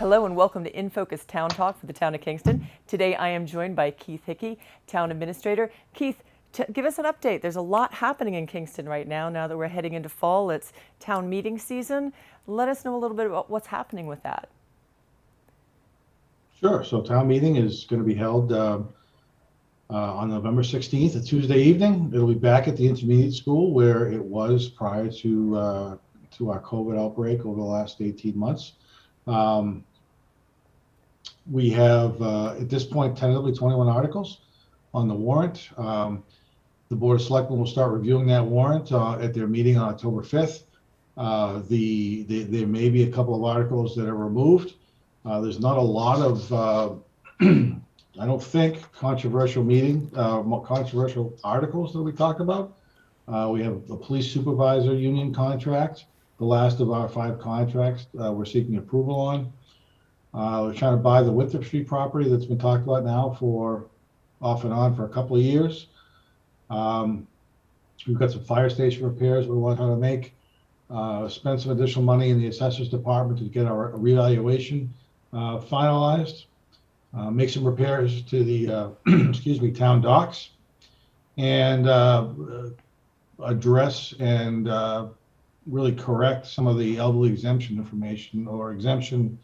Hello and welcome to InFocus Town Talk for the town of Kingston. Today I am joined by Keith Hickey, Town Administrator. Keith, give us an update. There's a lot happening in Kingston right now that we're heading into fall. It's town meeting season. Let us know a little bit about what's happening with that. Sure. So town meeting is going to be held on November 16th, a Tuesday evening. It'll be back at the intermediate school where it was prior to our COVID outbreak over the last 18 months. We have, at this point, tentatively 21 articles on the warrant. The Board of Selectmen will start reviewing that warrant at their meeting on October 5th. There may be a couple of articles that are removed. There's not a lot of, I don't think, controversial articles that we talked about. We have the police supervisor union contract, the last of our 5 contracts we're seeking approval on. We're trying to buy the Winthrop Street property that's been talked about now for off and on for a couple of years. We've got some fire station repairs we want to make. Spend some additional money in the assessor's department to get our revaluation finalized. Make some repairs to the town docks, and address and really correct some of the elderly exemption information or exemption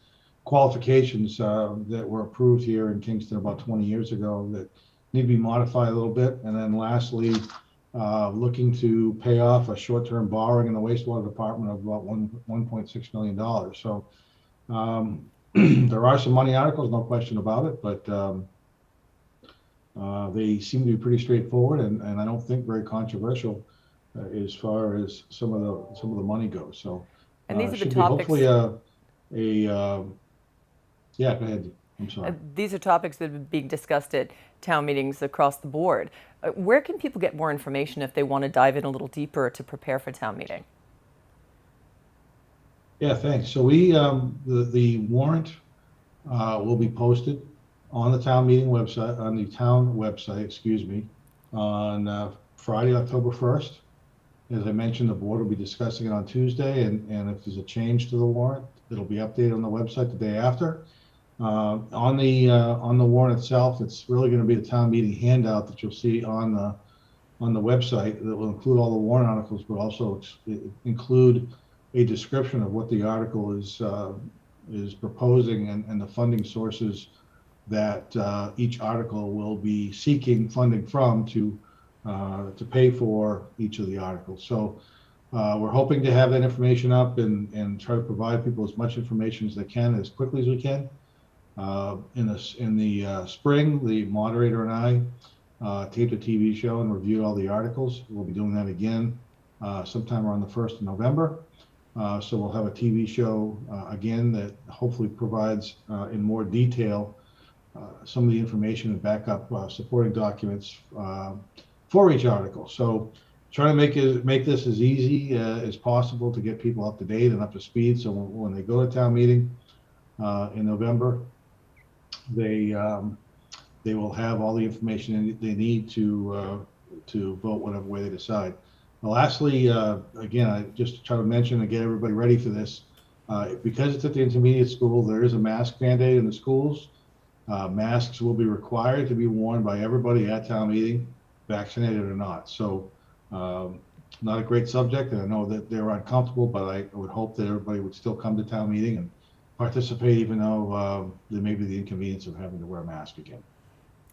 qualifications that were approved here in Kingston about 20 years ago that need to be modified a little bit. And then lastly, looking to pay off a short-term borrowing in the wastewater department of about $1.6 million. So there are some money articles, no question about it, but they seem to be pretty straightforward and I don't think very controversial as far as some of the money goes. So and these are the topics. Hopefully yeah, go ahead. I'm sorry. These are topics that are being discussed at town meetings across the board. Where can people get more information if they want to dive in a little deeper to prepare for town meeting? Yeah, thanks. So we the warrant will be posted on the town meeting website, on the town website, excuse me, on Friday, October 1st. As I mentioned, the board will be discussing it on Tuesday, and if there's a change to the warrant, it'll be updated on the website the day after. On the warrant itself, it's really going to be a town meeting handout that you'll see on the website that will include all the warrant articles, but also include a description of what the article is proposing and the funding sources that each article will be seeking funding from to pay for each of the articles. So we're hoping to have that information up and try to provide people as much information as they can as quickly as we can. In the spring, the moderator and I taped a TV show and reviewed all the articles. We'll be doing that again sometime around the 1st of November. So we'll have a TV show again that hopefully provides in more detail some of the information and backup supporting documents for each article. So trying to make this as easy as possible to get people up to date and up to speed. So when they go to town meeting in November, they will have all the information they need to vote whatever way they decide. Lastly, again, I just try to mention and get everybody ready for this. Because it's at the intermediate school, there is a mask mandate in the schools. Masks will be required to be worn by everybody at town meeting, vaccinated or not. So not a great subject, and I know that they're uncomfortable, but I would hope that everybody would still come to town meeting and participate, even though there may be the inconvenience of having to wear a mask again.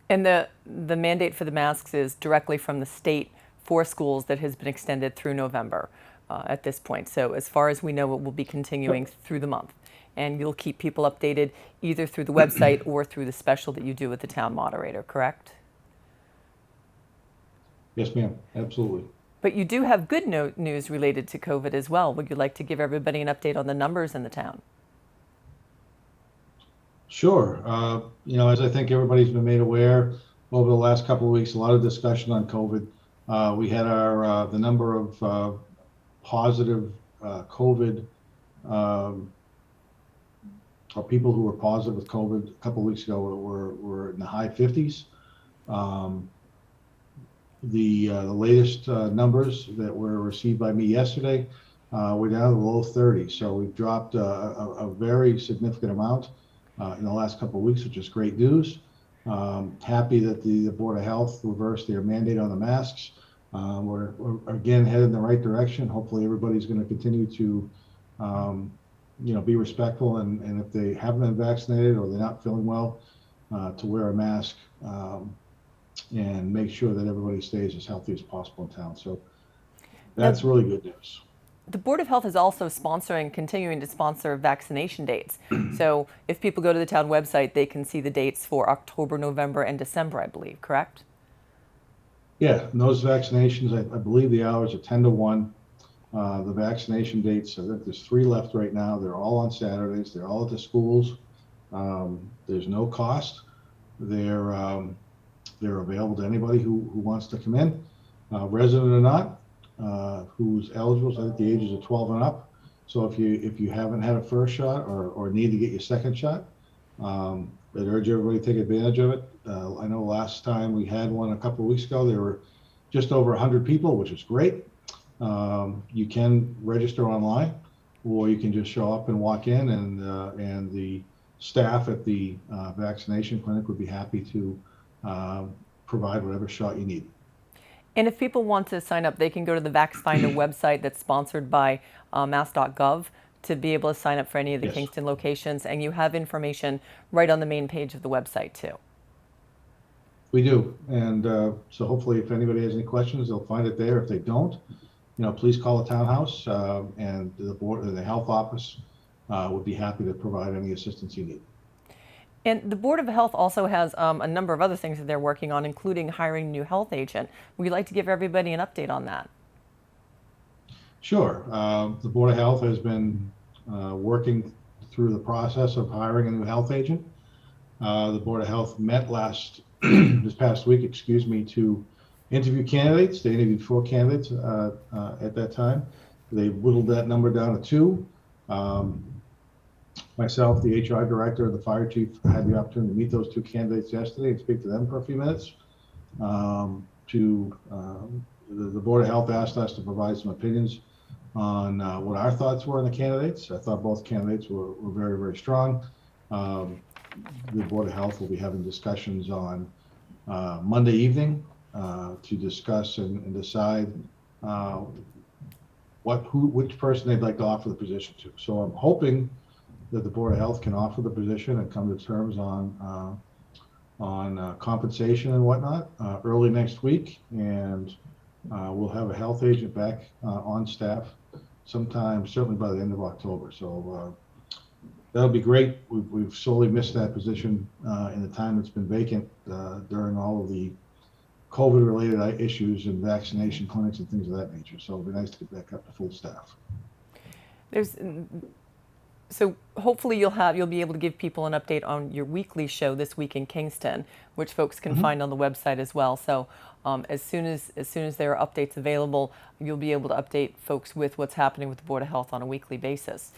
And the mandate for the masks is directly from the state for schools that has been extended through November at this point. So as far as we know, it will be continuing through the month. And you'll keep people updated either through the website or through the special that you do with the town moderator, correct? Yes, ma'am. Absolutely. But you do have good news related to COVID as well. Would you like to give everybody an update on the numbers in the town? Sure. As I think everybody's been made aware over the last couple of weeks, a lot of discussion on COVID. We had the number of positive COVID or people who were positive with COVID a couple of weeks ago were in the high 50s. The latest numbers that were received by me yesterday we're down to the low 30s. So we've dropped a very significant amount in the last couple of weeks, which is great news. Happy that the Board of Health reversed their mandate on the masks. We're again headed in the right direction. Hopefully everybody's going to continue to be respectful, and if they haven't been vaccinated or they're not feeling well, to wear a mask and make sure that everybody stays as healthy as possible in town. So that's really good news. The Board of Health is also continuing to sponsor vaccination dates. So if people go to the town website, they can see the dates for October, November, and December, I believe, correct? Yeah, and those vaccinations, I believe the hours are 10 to 1. The vaccination dates, I think there's 3 left right now. They're all on Saturdays. They're all at the schools. There's no cost. They're available to anybody who wants to come in, resident or not, who's eligible. So I think the ages are 12 and up. So if you haven't had a first shot or need to get your second shot, I'd urge everybody to take advantage of it. I know last time we had one a couple of weeks ago, there were just over 100 people, which is great. You can register online, or you can just show up and walk in, and the staff at the vaccination clinic would be happy to provide whatever shot you need. And if people want to sign up, they can go to the VaxFinder website that's sponsored by mass.gov to be able to sign up for any of the Yes. Kingston locations, and you have information right on the main page of the website too. We do, and so hopefully if anybody has any questions, they'll find it there. If they don't, please call the townhouse, and the board, the health office would be happy to provide any assistance you need. And the Board of Health also has a number of other things that they're working on, including hiring a new health agent. Would you like to give everybody an update on that? Sure. The Board of Health has been working through the process of hiring a new health agent. The Board of Health met this past week, to interview candidates. They interviewed 4 candidates at that time. They whittled that number down to 2. Myself, the HR director, and the fire chief had the opportunity to meet those 2 candidates yesterday and speak to them for a few minutes. The Board of Health asked us to provide some opinions on what our thoughts were on the candidates. I thought both candidates were very, very strong. The Board of Health will be having discussions on Monday evening to discuss and decide which person they'd like to offer the position to. So I'm hoping that the Board of Health can offer the position and come to terms on compensation and whatnot early next week, and we'll have a health agent back on staff sometime, certainly by the end of October. So that'll be great. We've sorely missed that position in the time it's been vacant during all of the COVID-related issues and vaccination clinics and things of that nature. So it'll be nice to get back up to full staff. So hopefully you'll be able to give people an update on your weekly show This Week in Kingston, which folks can find on the website as well. So as soon as there are updates available, you'll be able to update folks with what's happening with the Board of Health on a weekly basis.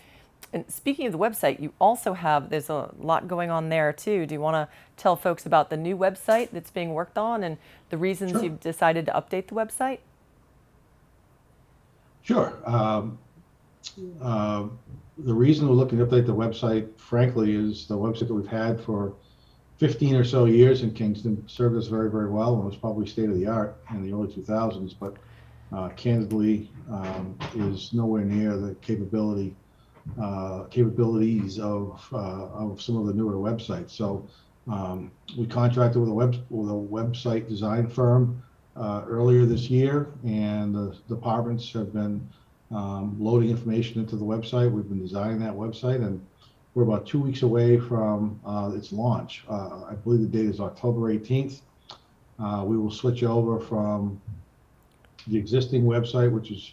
And speaking of the website, you also there's a lot going on there too. Do you want to tell folks about the new website that's being worked on and the reasons Sure. you've decided to update the website? Sure. The reason we're looking to update the website, frankly, is the website that we've had for 15 or so years in Kingston served us very, very well, and was probably state of the art in the early 2000s, but candidly is nowhere near the capabilities of some of the newer websites. So we contracted with a website design firm earlier this year, and the departments have been loading information into the website. We've been designing that website, and we're about 2 weeks away from its launch. I believe the date is October 18th. We will switch over from the existing website, which is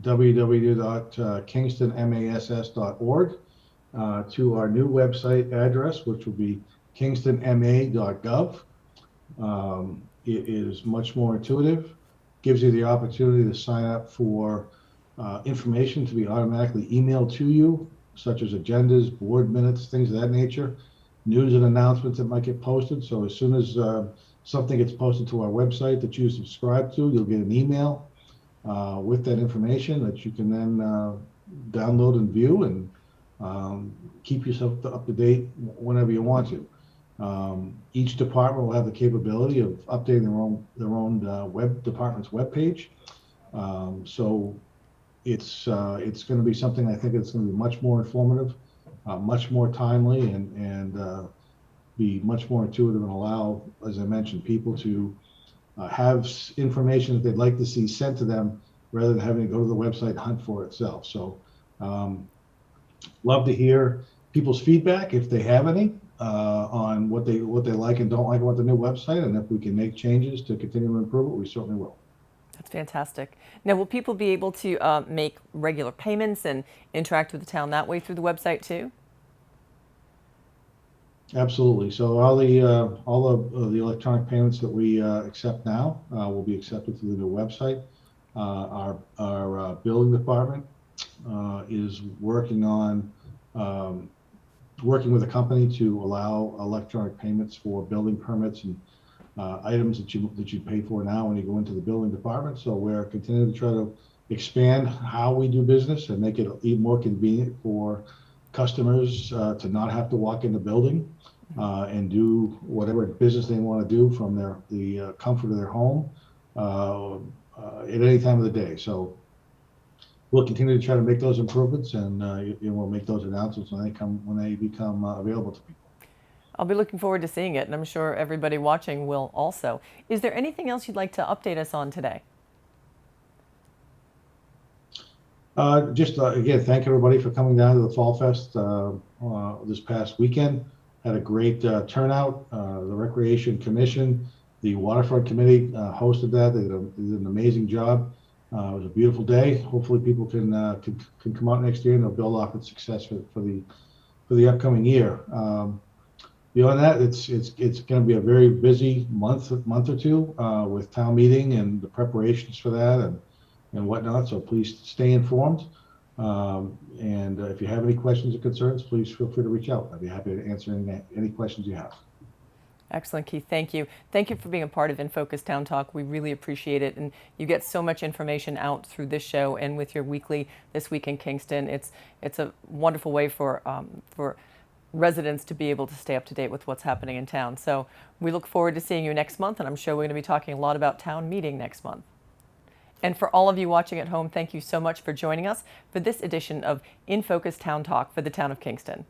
www.kingstonmass.org, to our new website address, which will be kingstonma.gov. It is much more intuitive, gives you the opportunity to sign up for information to be automatically emailed to you, such as agendas, board minutes, things of that nature, news and announcements that might get posted. So as soon as something gets posted to our website that you subscribe to, you'll get an email. with that information that you can then download and view and keep yourself up to date whenever you want to. Each department will have the capability of updating their own web department's webpage. So it's going to be something, I think it's going to be much more informative, much more timely, and be much more intuitive, and allow, as I mentioned, people to have information that they'd like to see sent to them rather than having to go to the website and hunt for it itself. So love to hear people's feedback, if they have any, on what they like and don't like about the new website, and if we can make changes to continue to improve it, we certainly will. That's fantastic. Now, will people be able to make regular payments and interact with the town that way through the website too? Absolutely. So all of the electronic payments that we accept now will be accepted through the new website. Our billing department is working on working with a company to allow electronic payments for building permits and items that you pay for now when you go into the building department. So we're continuing to try to expand how we do business and make it even more convenient for customers to not have to walk in the building and do whatever business they want to do from the comfort of their home at any time of the day. So we'll continue to try to make those improvements, and we'll make those announcements when they become available to people. I'll be looking forward to seeing it, and I'm sure everybody watching will also. Is there anything else you'd like to update us on today? Just again, thank everybody for coming down to the Fall Fest this past weekend. Had a great turnout. The Recreation Commission, the Waterfront Committee hosted that. They did an amazing job. It was a beautiful day. Hopefully people can come out next year and they'll build off its success for the upcoming year. Beyond that, it's going to be a very busy month or two with town meeting and the preparations for that and whatnot. So please stay informed. And if you have any questions or concerns, please feel free to reach out. I'd be happy to answer any questions you have. Excellent, Keith. Thank you. Thank you for being a part of InFocus Town Talk. We really appreciate it. And you get so much information out through this show and with your weekly This Week in Kingston. It's a wonderful way for residents to be able to stay up to date with what's happening in town. So we look forward to seeing you next month, and I'm sure we're going to be talking a lot about town meeting next month. And for all of you watching at home, thank you so much for joining us for this edition of InFocus Town Talk for the town of Kingston.